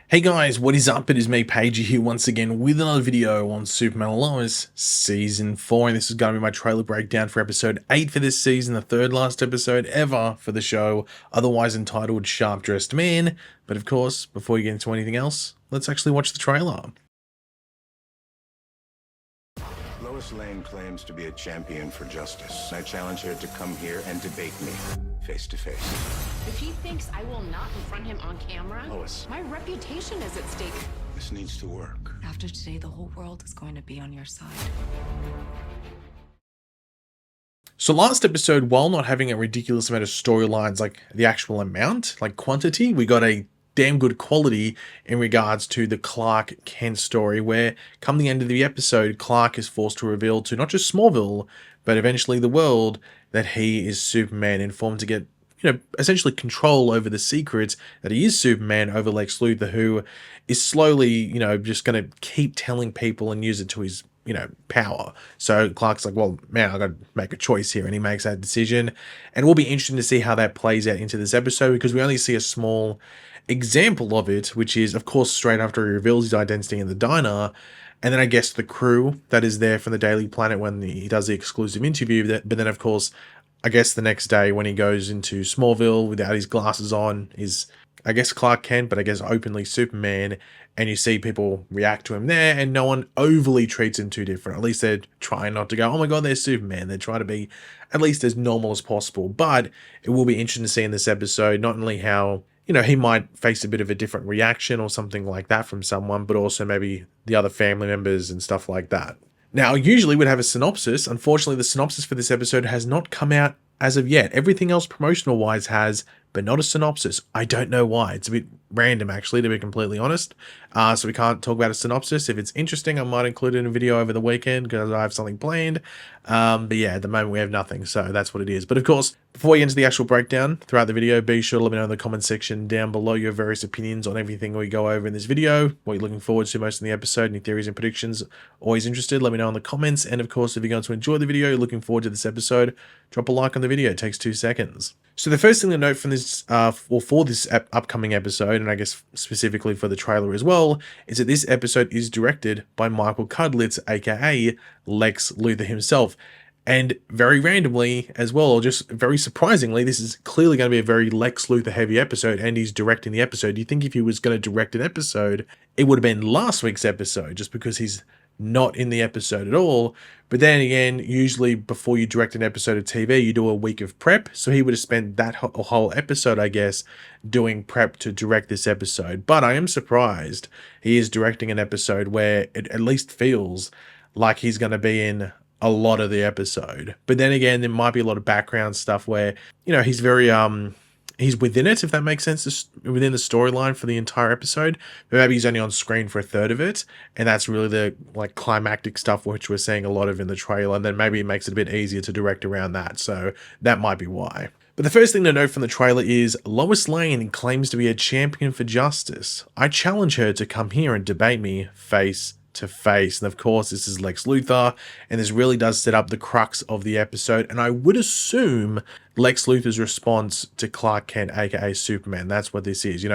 Hey guys, what is up? It is me, Pagey, here once again with another video on Superman and Lois Season 4, and this is going to be my trailer breakdown for Episode 8 for this season, the third last episode ever for the show, otherwise entitled Sharp Dressed Man. But of course, before we get into anything else, let's actually watch the trailer. Lois Lane claims to be a champion for justice. I challenge her to come here and debate me, face to face. If he thinks I will not confront him on camera, Lois, my reputation is at stake. this needs to work. After today, the whole world is going to be on your side. So last episode, while not having a ridiculous amount of storylines, like the actual amount, like quantity, we got a damn good quality in regards to the Clark Kent story, where come the end of the episode, Clark is forced to reveal to not just Smallville, but eventually the world, that he is Superman, and for him to get, essentially control over the secrets that he is Superman over Lex Luthor, who is slowly, just going to keep telling people and use it to his, power. So Clark's like, well, man, I got to make a choice here. And he makes that decision. And it will be interesting to see how that plays out into this episode, because we only see a small example of it, which is, of course, straight after he reveals his identity in the diner. And then I guess the crew that is there from the Daily Planet when he does the exclusive interview. But then, of course, I guess the next day when he goes into Smallville without his glasses on is, I guess, Clark Kent, but I guess openly Superman. And you see people react to him there, and no one overly treats him too different. At least they're trying not to go, oh my god, they're Superman. They try to be at least as normal as possible. But it will be interesting to see in this episode not only how, he might face a bit of a different reaction or something like that from someone, but also maybe the other family members and stuff like that. Now, usually we'd have a synopsis. Unfortunately, the synopsis for this episode has not come out as of yet. Everything else promotional-wise has, but not a synopsis. I don't know why. It's a bit random, actually, to be completely honest. So we can't talk about a synopsis. If it's interesting, I might include it in a video over the weekend because I have something planned. But yeah, at the moment we have nothing, so that's what it is. But of course, before we get into the actual breakdown throughout the video, be sure to let me know in the comment section down below your various opinions on everything we go over in this video, what you're looking forward to most in the episode, any theories and predictions. Always interested, let me know in the comments. And of course, if you're going to enjoy the video, you're looking forward to this episode, drop a like on the video. It takes 2 seconds. So the first thing to note from this, for this upcoming episode, and I guess specifically for the trailer as well, is that this episode is directed by Michael Cudlitz, aka Lex Luthor himself. And very randomly as well, or just very surprisingly, this is clearly going to be a very Lex Luthor heavy episode, and he's directing the episode. You think if he was going to direct an episode, it would have been last week's episode, just because he's not in the episode at all. But then again, usually before you direct an episode of TV, you do a week of prep. So he would have spent that whole episode, I guess, doing prep to direct this episode. But I am surprised he is directing an episode where it at least feels like he's going to be in a lot of the episode. But then again, there might be a lot of background stuff where, he's very, he's within it, if that makes sense, within the storyline for the entire episode. But maybe he's only on screen for a third of it, and that's really the climactic stuff which we're seeing a lot of in the trailer, and then maybe it makes it a bit easier to direct around that, so that might be why. But the first thing to note from the trailer is Lois Lane claims to be a champion for justice. I challenge her to come here and debate me face to face. And of course, this is Lex Luthor, and this really does set up the crux of the episode. And I would assume Lex Luthor's response to Clark Kent, aka Superman. That's what this is,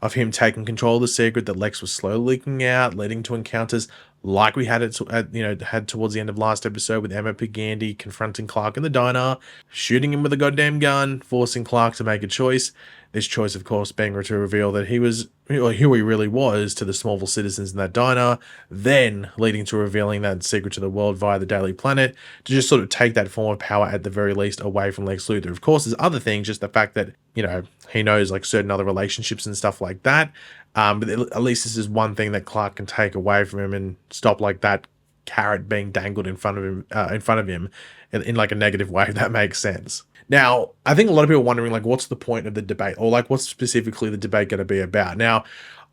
of him taking control of the secret that Lex was slowly leaking out, leading to encounters like we had had towards the end of last episode with Emma Pagey confronting Clark in the diner, shooting him with a goddamn gun, forcing Clark to make a choice. This choice, of course, being to reveal that he was who he really was to the Smallville citizens in that diner, then leading to revealing that secret to the world via the Daily Planet, to just sort of take that form of power at the very least away from Lex Luthor. Of course, there's other things, just the fact that, he knows certain other relationships and stuff like that. But at least this is one thing that Clark can take away from him and stop that carrot being dangled in front of him, in a negative way, if that makes sense. Now, I think a lot of people are wondering, what's the point of the debate, or what's specifically the debate going to be about? Now,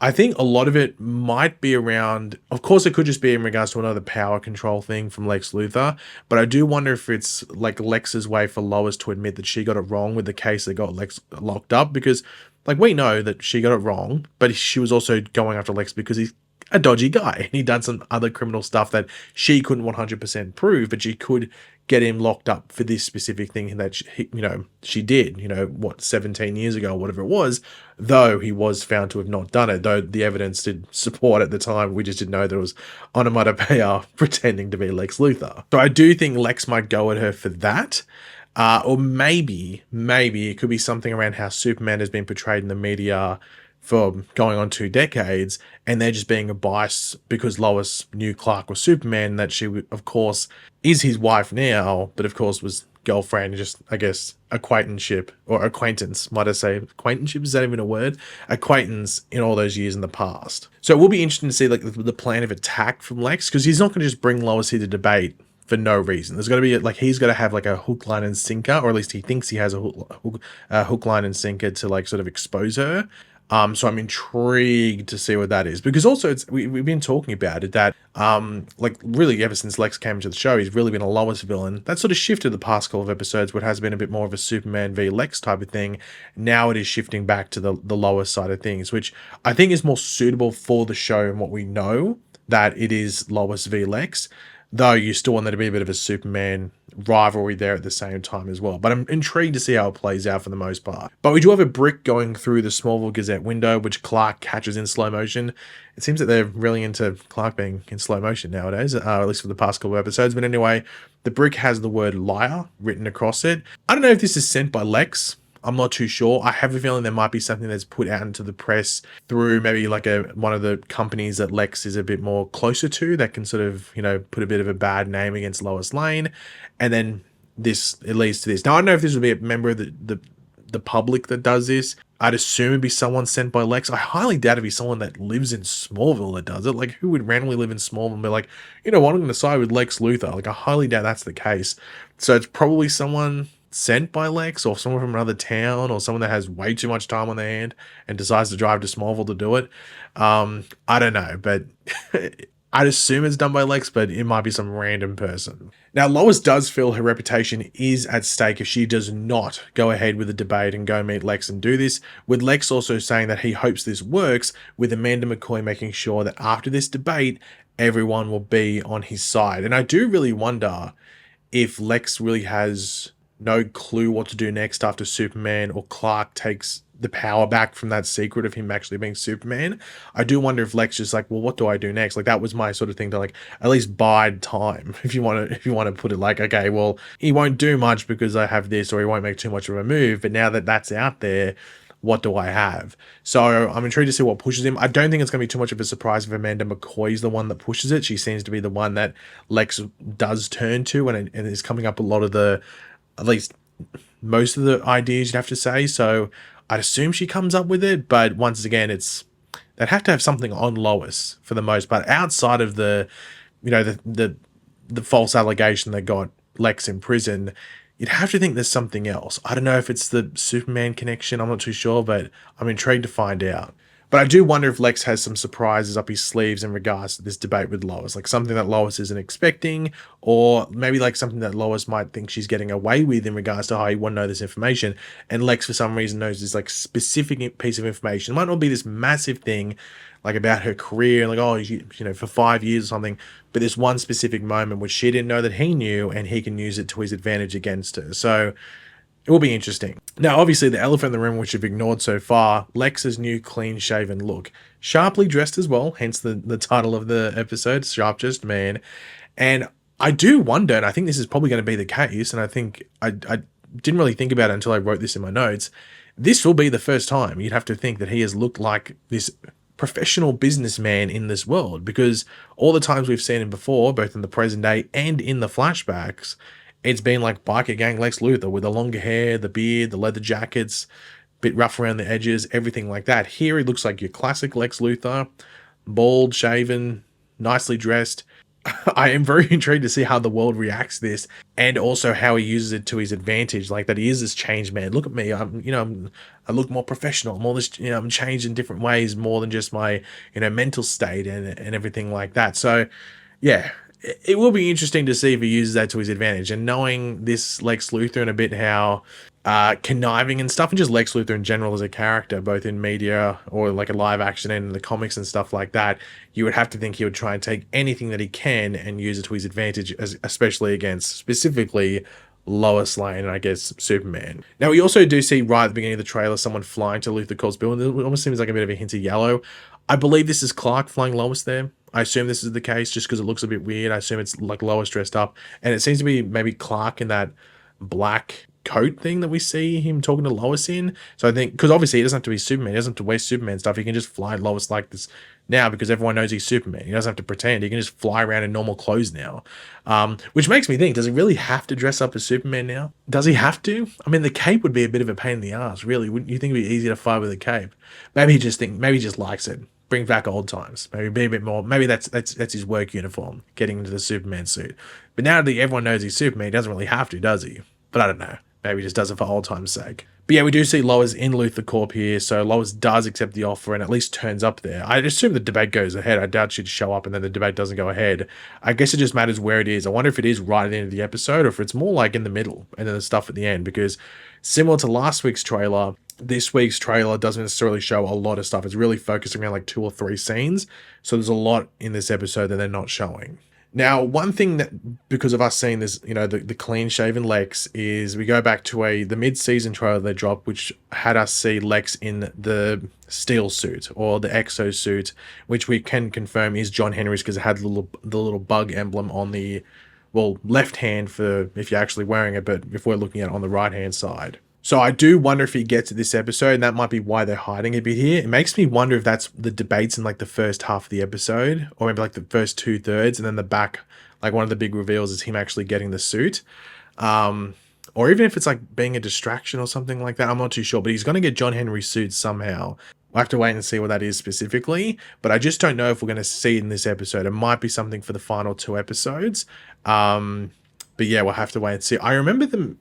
I think a lot of it might be around, of course, it could just be in regards to another power control thing from Lex Luthor, but I do wonder if it's Lex's way for Lois to admit that she got it wrong with the case that got Lex locked up, because we know that she got it wrong, but she was also going after Lex because he's a dodgy guy. He done some other criminal stuff that she couldn't 100% prove, but she could get him locked up for this specific thing that she did, 17 years ago, or whatever it was, though he was found to have not done it, though the evidence did support at the time. We just didn't know that it was onomatopoeia pretending to be Lex Luthor. So I do think Lex might go at her for that. Or maybe it could be something around how Superman has been portrayed in the media for going on 2 decades, and they're just being a bias because Lois knew Clark was Superman, that she, of course, is his wife now, but of course was girlfriend, just, I guess, acquaintance, might I say. Acquaintanceship, is that even a word? Acquaintance in all those years in the past. So it will be interesting to see like the plan of attack from Lex, because he's not going to just bring Lois here to debate for no reason. There's got to be like, he's got to have like a hook, line and sinker, or at least he thinks he has a hook, line and sinker to like sort of expose her. So I'm intrigued to see what that is, because also we've been talking about it that like really ever since Lex came into the show, he's really been a Lois villain. That sort of shifted the past couple of episodes, where it has been a bit more of a Superman v Lex type of thing. Now it is shifting back to the Lois side of things, which I think is more suitable for the show and what we know, that it is Lois v Lex. Though you still want there to be a bit of a Superman rivalry there at the same time as well. But I'm intrigued to see how it plays out for the most part. But we do have a brick going through the Smallville Gazette window, which Clark catches in slow motion. It seems that they're really into Clark being in slow motion nowadays, at least for the past couple of episodes. But anyway, the brick has the word liar written across it. I don't know if this is sent by Lex. I'm not too sure. I have a feeling there might be something that's put out into the press through maybe like one of the companies that Lex is a bit more closer to, that can sort of, put a bit of a bad name against Lois Lane. And then it leads to this. Now, I don't know if this would be a member of the public that does this. I'd assume it'd be someone sent by Lex. I highly doubt it'd be someone that lives in Smallville that does it. Like, who would randomly live in Smallville and be like, what, I'm going to side with Lex Luthor? Like, I highly doubt that's the case. So it's probably someone sent by Lex, or someone from another town, or someone that has way too much time on their hand and decides to drive to Smallville to do it. I don't know, but I'd assume it's done by Lex, but it might be some random person. Now, Lois does feel her reputation is at stake if she does not go ahead with the debate and go meet Lex and do this, with Lex also saying that he hopes this works, with Amanda McCoy making sure that after this debate, everyone will be on his side. And I do really wonder if Lex really has no clue what to do next after Superman or Clark takes the power back from that secret of him actually being Superman. I do wonder if Lex just like, well, what do I do next? Like, that was my sort of thing to like at least bide time, if you want to put it like, okay, well, he won't do much because I have this, or he won't make too much of a move, but now that that's out there, what do I have? So I'm intrigued to see what pushes him. I don't think it's going to be too much of a surprise if Amanda McCoy's the one that pushes it. She seems to be the one that Lex does turn to, and is coming up a lot of at least most of the ideas, you'd have to say. So I'd assume she comes up with it, but once again, they'd have to have something on Lois for the most part, outside of the false allegation that got Lex in prison. You'd have to think there's something else. I don't know if it's the Superman connection, I'm not too sure, but I'm intrigued to find out. But I do wonder if Lex has some surprises up his sleeves in regards to this debate with Lois, like something that Lois isn't expecting, or maybe like something that Lois might think she's getting away with in regards to how you want to know this information, and Lex for some reason knows this like specific piece of information. It might not be this massive thing like about her career, like, oh, for 5 years or something, but this one specific moment which she didn't know that he knew, and he can use it to his advantage against her. So it will be interesting. Now, obviously, the elephant in the room, which we've ignored so far, Lex's new clean-shaven look. Sharply dressed as well, hence the title of the episode, Sharp Dressed Man. And I do wonder, and I think this is probably going to be the case, and I think I didn't really think about it until I wrote this in my notes, this will be the first time you'd have to think that he has looked like this professional businessman in this world, because all the times we've seen him before, both in the present day and in the flashbacks, it's been like biker gang Lex Luthor with the longer hair, the beard, the leather jackets, bit rough around the edges, everything like that. Here he looks like your classic Lex Luthor, bald, shaven, nicely dressed. I am very intrigued to see how the world reacts to this, and also how he uses it to his advantage, like that he is this changed man. Look at me, I look more professional, more this, I'm changed in different ways, more than just my, mental state and everything like that. So, yeah. It will be interesting to see if he uses that to his advantage. And knowing this Lex Luthor and a bit how conniving and stuff, and just Lex Luthor in general as a character, both in media or like a live action and in the comics and stuff like that, you would have to think he would try and take anything that he can and use it to his advantage, especially against specifically Lois Lane and I guess Superman. Now we also do see right at the beginning of the trailer someone flying to Luthor Corp's building. It almost seems like a bit of a hint of yellow. I believe this is Clark flying Lois there. I assume this is the case just because it looks a bit weird. I assume it's like Lois dressed up, and it seems to be maybe Clark in that black coat thing that we see him talking to Lois in. So I think, because obviously he doesn't have to be Superman, he doesn't have to wear Superman stuff, he can just fly Lois like this now because everyone knows he's Superman. He doesn't have to pretend, he can just fly around in normal clothes now. Which makes me think, does he really have to dress up as Superman now? Does he have to? I mean, the cape would be a bit of a pain in the ass, really. Wouldn't you think it'd be easier to fly with a cape? Maybe he just likes it. Bring back old times. Maybe be a bit more. Maybe that's his work uniform, getting into the Superman suit. But now that everyone knows he's Superman, he doesn't really have to, does he? But I don't know. Maybe he just does it for old time's sake. But yeah, we do see Lois in Luthor Corp here, so Lois does accept the offer and at least turns up there. I assume the debate goes ahead. I doubt she'd show up and then the debate doesn't go ahead. I guess it just matters where it is. I wonder if it is right at the end of the episode or if it's more like in the middle and then the stuff at the end, because similar to last week's trailer, this week's trailer doesn't necessarily show a lot of stuff. It's really focusing around like 2 or 3 scenes, so there's a lot in this episode that they're not showing. Now, one thing that, because of us seeing this, you know, the clean-shaven Lex, is we go back to the mid-season trailer they dropped, which had us see Lex in the steel suit, or the exo suit, which we can confirm is John Henry's because it had the little bug emblem on the, well, left hand for if you're actually wearing it, but if we're looking at it on the right-hand side. So I do wonder if he gets to this episode, and that might be why they're hiding a bit here. It makes me wonder if that's the debates in like the first half of the episode, or maybe like the first 2/3, and then the back, like one of the big reveals is him actually getting the suit. Or even if it's like being a distraction or something like that, I'm not too sure. But he's going to get John Henry's suit somehow. We'll have to wait and see what that is specifically. But I just don't know if we're going to see it in this episode. It might be something for the final 2 episodes. But yeah, we'll have to wait and see. I remember them...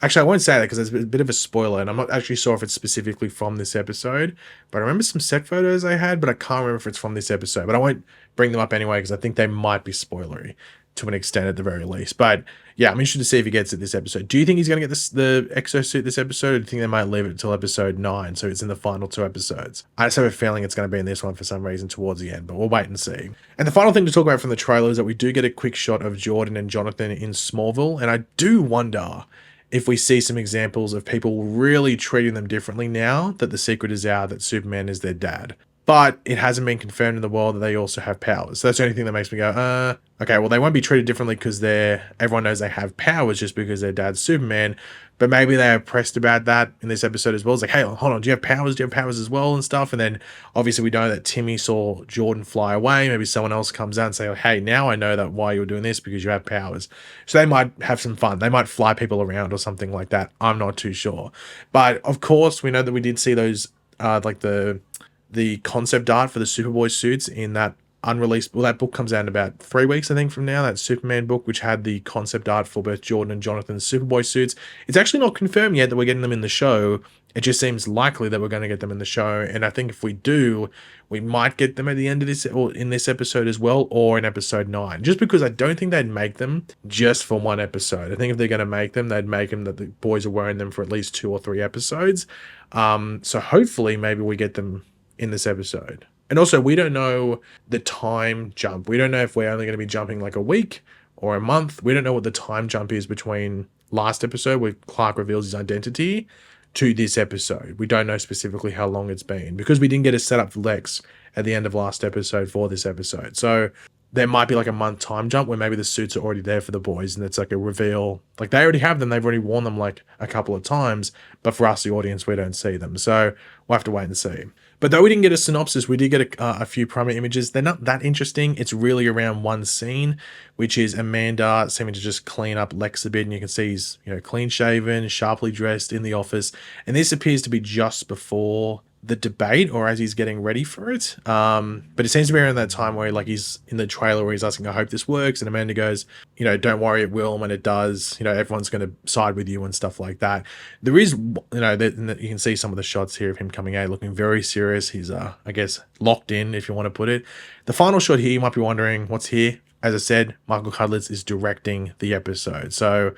Actually, I won't say that because it's a bit of a spoiler, and I'm not actually sure if it's specifically from this episode, but I remember some set photos I had, but I can't remember if it's from this episode. But I won't bring them up anyway because I think they might be spoilery to an extent at the very least. But yeah, I'm interested to see if he gets it this episode. Do you think he's going to get the exosuit this episode, or do you think they might leave it until episode 9, so it's in the final 2 episodes? I just have a feeling it's going to be in this one for some reason towards the end, but we'll wait and see. And the final thing to talk about from the trailer is that we do get a quick shot of Jordan and Jonathan in Smallville, and I do wonder if we see some examples of people really treating them differently now that the secret is out that Superman is their dad. But it hasn't been confirmed in the world that they also have powers. So that's the only thing that makes me go, okay, well, they won't be treated differently because everyone knows they have powers just because their dad's Superman. But maybe they are pressed about that in this episode as well. It's like, hey, hold on, do you have powers? Do you have powers as well and stuff? And then obviously we know that Timmy saw Jordan fly away. Maybe someone else comes out and say, hey, now I know that why you're doing this because you have powers. So they might have some fun. They might fly people around or something like that. I'm not too sure. But of course, we know that we did see those, like the concept art for the Superboy suits in that unreleased, well, that book comes out in about 3 weeks, I think, from now, that Superman book, which had the concept art for both Jordan and Jonathan's Superboy suits. It's actually not confirmed yet that we're getting them in the show. It just seems likely that we're going to get them in the show, and I think if we do, we might get them at the end of this, or in this episode as well, or in episode 9, just because I don't think they'd make them just for 1 episode. I think if they're going to make them, they'd make them that the boys are wearing them for at least 2 or 3 episodes. So hopefully maybe we get them in this episode. And also, we don't know the time jump. We don't know if we're only going to be jumping like a week or a month. We don't know what the time jump is between last episode where Clark reveals his identity to this episode. We don't know specifically how long it's been because we didn't get a setup for Lex at the end of last episode for this episode. So there might be like a month time jump where maybe the suits are already there for the boys and it's like a reveal. Like they already have them. They've already worn them like a couple of times. But for us, the audience, we don't see them. So we'll have to wait and see. But though we didn't get a synopsis, we did get a few promo images. They're not that interesting. It's really around one scene, which is Amanda seeming to just clean up Lex a bit. And you can see he's, clean shaven, sharply dressed in the office. And this appears to be just before the debate or as he's getting ready for it. But it seems to be around that time where like he's in the trailer where he's asking, I hope this works. And Amanda goes, don't worry, it will. When it does, everyone's going to side with you and stuff like that. There is, you can see some of the shots here of him coming out looking very serious. He's, I guess, locked in, if you want to put it. The final shot here, you might be wondering what's here. As I said, Michael Cudlitz is directing the episode. So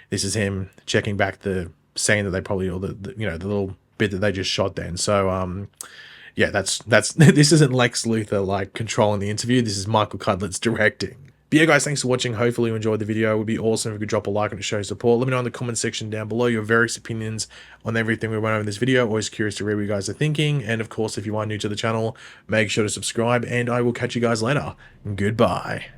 this is him checking back the saying that they probably, or the you know, the little bit that they just shot then. So yeah, that's this isn't Lex Luthor like controlling the interview. This is Michael Cudlett's directing. But yeah, guys, thanks for watching. Hopefully you enjoyed the video. It would be awesome if you could drop a like and to show support. Let me know in the comment section down below your various opinions on everything we went over in this video. Always curious to read what you guys are thinking. And of course, if you are new to the channel, make sure to subscribe, and I will catch you guys later. Goodbye.